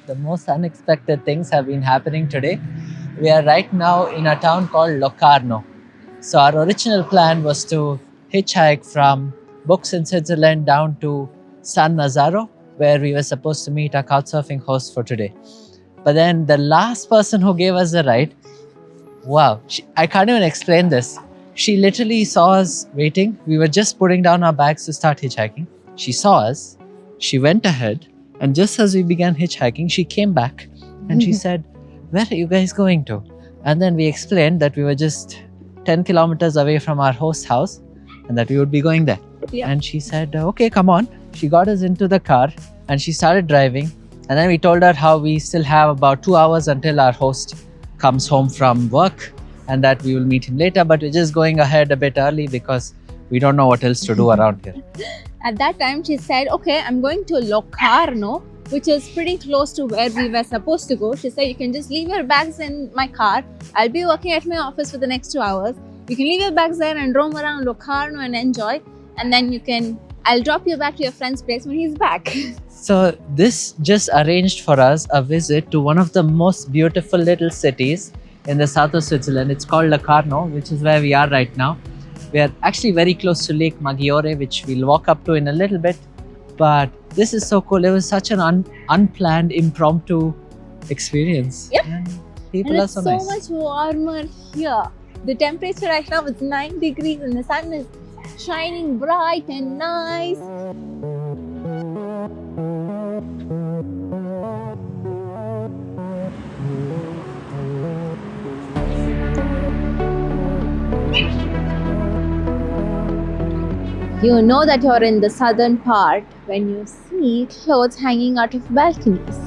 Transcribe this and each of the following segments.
the most unexpected things have been happening today. We are right now in a town called Locarno. So our original plan was to hitchhike from Books in Switzerland down to San Nazaro, where we were supposed to meet our couchsurfing host for today. But then the last person who gave us the ride, wow, I can't even explain this. She literally saw us waiting. We were just putting down our bags to start hitchhiking. She saw us, she went ahead, and just as we began hitchhiking, she came back and she said, "Where are you guys going to?" And then we explained that we were just 10 kilometers away from our host house and that we would be going there. Yeah. And she said, "Okay, come on." She got us into the car and she started driving. And then we told her how we still have about 2 hours until our host comes home from work and that we will meet him later, but we're just going ahead a bit early because we don't know what else to do around here. At that time, she said, okay, I'm going to Locarno, which is pretty close to where we were supposed to go. She said, you can just leave your bags in my car. I'll be working at my office for the next 2 hours. You can leave your bags there and roam around Locarno and enjoy. And then I'll drop you back to your friend's place when he's back. So this just arranged for us a visit to one of the most beautiful little cities in the south of Switzerland. It's called Locarno, which is where we are right now. We are actually very close to Lake Maggiore, which we'll walk up to in a little bit. But this is so cool. It was such an unplanned, impromptu experience. Yep. And people And are it's so so nice. much warmer here. The temperature right now is 9 degrees and the sun is shining bright and nice. You know that you're in the southern part when you see clothes hanging out of balconies.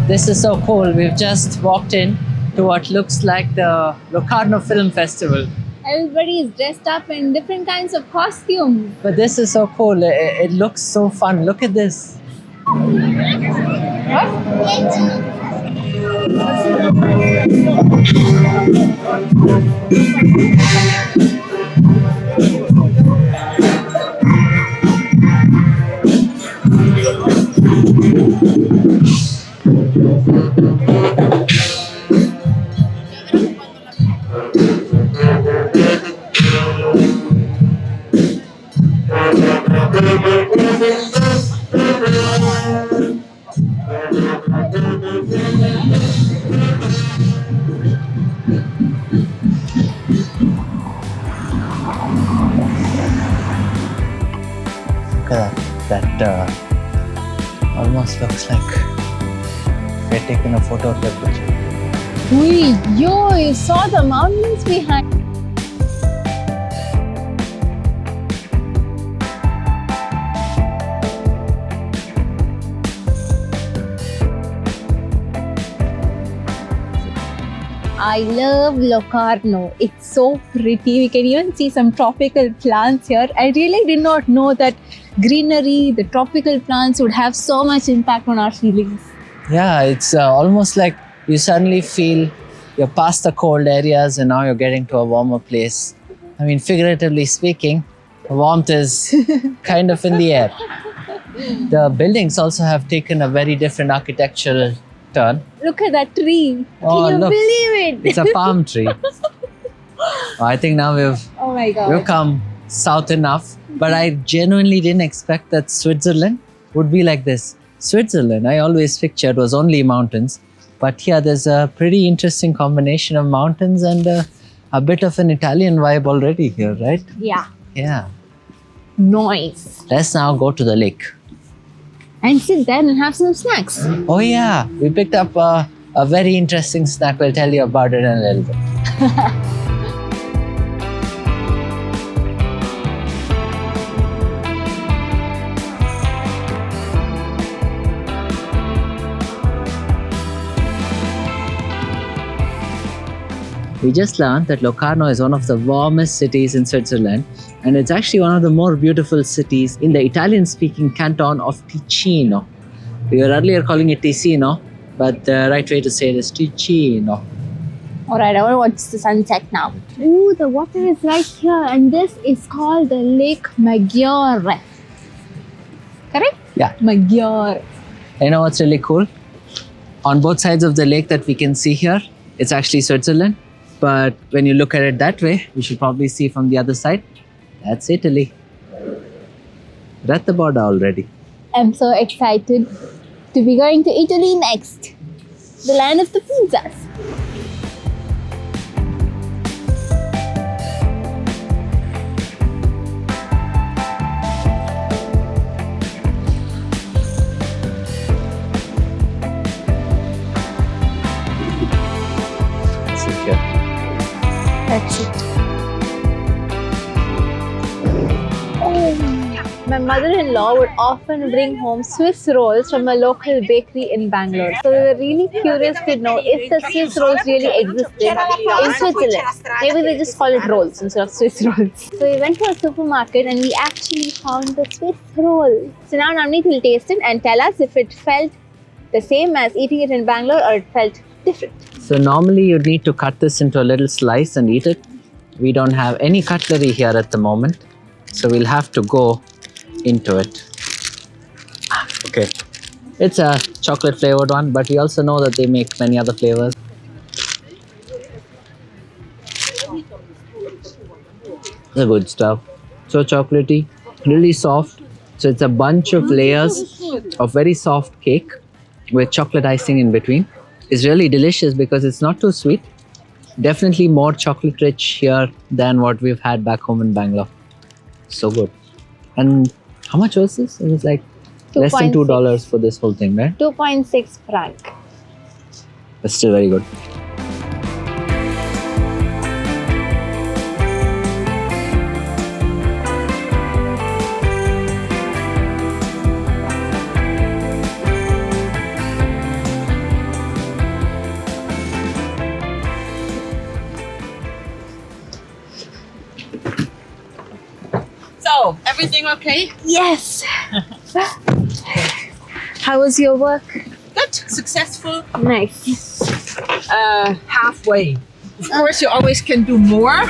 This is so cool. We've just walked in to what looks like the Locarno Film Festival. Everybody is dressed up in different kinds of costumes. But this is so cool. It looks so fun. Look at this. Look at that. That almost looks like we're taking a photo of the picture. Wait, yo, you saw the mountains behind. I love Locarno. It's so pretty. We can even see some tropical plants here. I really did not know that greenery, the tropical plants would have so much impact on our feelings. Yeah, it's almost like you suddenly feel you're past the cold areas and now you're getting to a warmer place. I mean, figuratively speaking, warmth is kind of in the air. The buildings also have taken a very different architectural turn. Look at that tree. Oh, Can you look. believe it? It's a palm tree. I think now Oh my god. we've come south enough, but I genuinely didn't expect that Switzerland would be like this. Switzerland, I always pictured was only mountains, but here there's a pretty interesting combination of mountains and a bit of an Italian vibe already here, right? Yeah. Yeah. Nice. Let's now go to the lake. And sit there and have some snacks. Oh yeah, we picked up a very interesting snack. We'll tell you about it in a little bit. We just learned that Locarno is one of the warmest cities in Switzerland, and it's actually one of the more beautiful cities in the Italian-speaking canton of Ticino. We were earlier calling it Ticino, but the right way to say it is Ticino. Alright, I want to watch the sunset now. Ooh, the water is right here, and this is called the Lake Maggiore. Correct? Yeah. Maggiore. You know what's really cool? On both sides of the lake that we can see here, it's actually Switzerland. But when you look at it that way, we should probably see from the other side. That's Italy. We're at the border already. I'm so excited to be going to Italy next. The land of the pizzas. That's it. Oh, my mother-in-law would often bring home Swiss rolls from a local bakery in Bangalore. So we were really curious to know if the Swiss rolls really existed in Switzerland. Maybe they just call it rolls instead of Swiss rolls. So we went to a supermarket and we actually found the Swiss roll. So now Navneet will taste it and tell us if it felt the same as eating it in Bangalore or it felt different. So normally you'd need to cut this into a little slice and eat it. We don't have any cutlery here at the moment, so we'll have to go into it. Okay. It's a chocolate flavored one, but we also know that they make many other flavors. The good stuff. So chocolatey, really soft. So it's a bunch of layers of very soft cake with chocolate icing in between. It's really delicious because it's not too sweet. Definitely more chocolate rich here than what we've had back home in Bangalore. So good. And how much was this? It was like less than $2 for this whole thing, right? 2.6 franc. But still very good. So, everything okay? Yes. How was your work? Good, successful, Nice. halfway. Of course, you always can do more.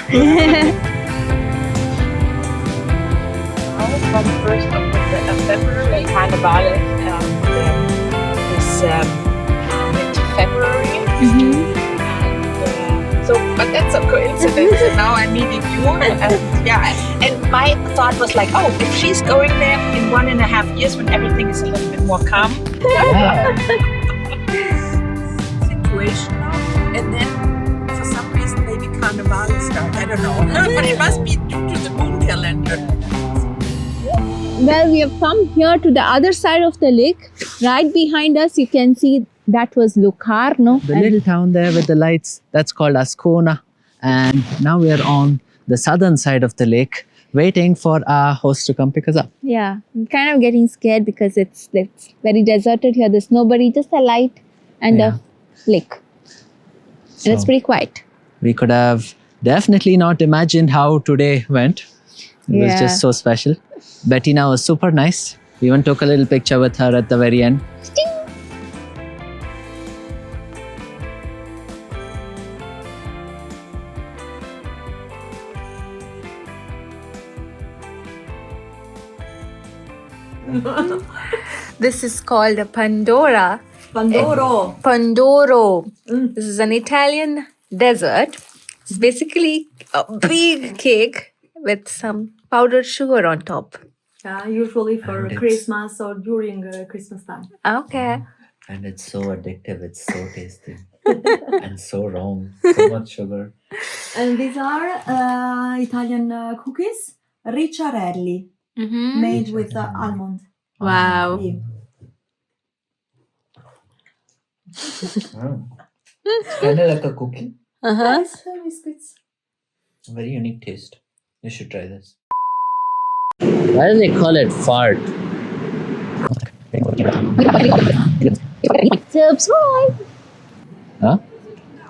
From 1st of February, Carnival is mid-February. So, but that's a coincidence. And now I'm meeting you. And my thought was like, oh, if she's going there in 1.5 years when everything is a little bit more calm, situation now, and then for some reason maybe Carnival will start. I don't know, but it must be due to the moon calendar. Well, we have come here to the other side of the lake. Right behind us, you can see that was Locarno. The little town there with the lights, that's called Ascona. And now we are on the southern side of the lake, waiting for our host to come pick us up. Yeah, I'm kind of getting scared because it's very deserted here. There's nobody, just a light and a lake. And it's pretty quiet. We could have definitely not imagined how today went. It was just so special. Bettina was super nice. We even took a little picture with her at the very end. Sting! This is called a Pandora. Pandoro. Pandoro. This is an Italian dessert. It's basically a big cake with some powdered sugar on top. Usually for And Christmas or during Christmas time. Okay. And it's so addictive, it's so tasty. And so wrong. So much sugar. And these are Italian cookies, ricciarelli, made with almond. Wow. Yeah. It's kind of like a cookie. Yes, biscuits. Very unique taste. You should try this. Why do they call it fart? Subscribe. Huh?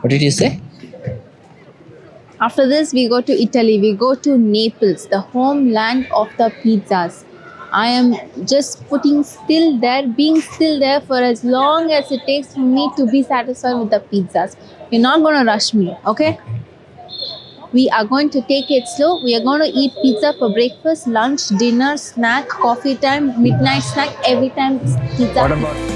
What did you say? After this, we go to Italy. We go to Naples, the homeland of the pizzas. I am just being still there for as long as it takes for me to be satisfied with the pizzas. You're not going to rush me, okay? We are going to take it slow. We are going to eat pizza for breakfast, lunch, dinner, snack, coffee time, midnight snack, every time pizza. What about